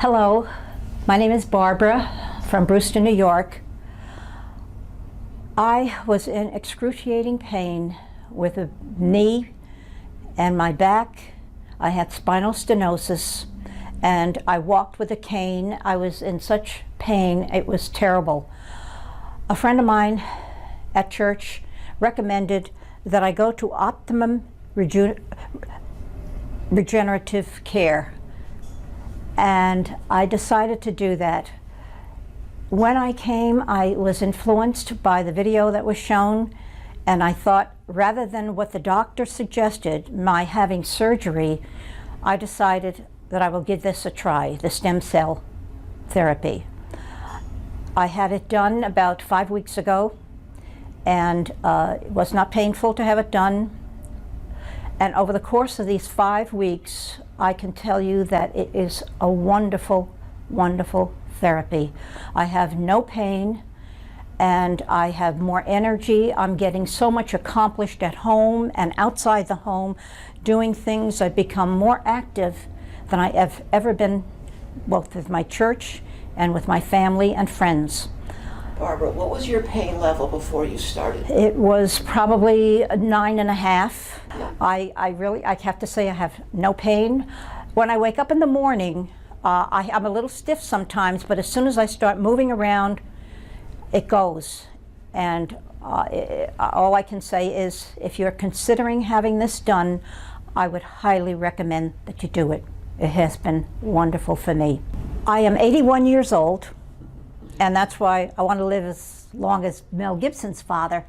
Hello, my name is Barbara from Brewster, New York. I was in excruciating pain with a knee and my back. I had spinal stenosis and I walked with a cane. I was in such pain, it was terrible. A friend of mine at church recommended that I go to Optimum Regenerative Care, and I decided to do that. When I came, I was influenced by the video that was shown, and I thought, rather than what the doctor suggested, my having surgery, I decided that I will give this a try, the stem cell therapy. I had it done about 5 weeks ago, and it was not painful to have it done. And over the course of these 5 weeks, I can tell you that it is a wonderful, wonderful therapy. I have no pain and I have more energy. I'm getting so much accomplished at home and outside the home, doing things. I've become more active than I have ever been, both with my church and with my family and friends. Barbara, what was your pain level before you started? It was probably 9.5. Yeah. I have to say I have no pain. When I wake up in the morning, I'm a little stiff sometimes, but as soon as I start moving around, it goes. And all I can say is, if you're considering having this done, I would highly recommend that you do it. It has been wonderful for me. I am 81 years old, and that's why I want to live as long as Mel Gibson's father.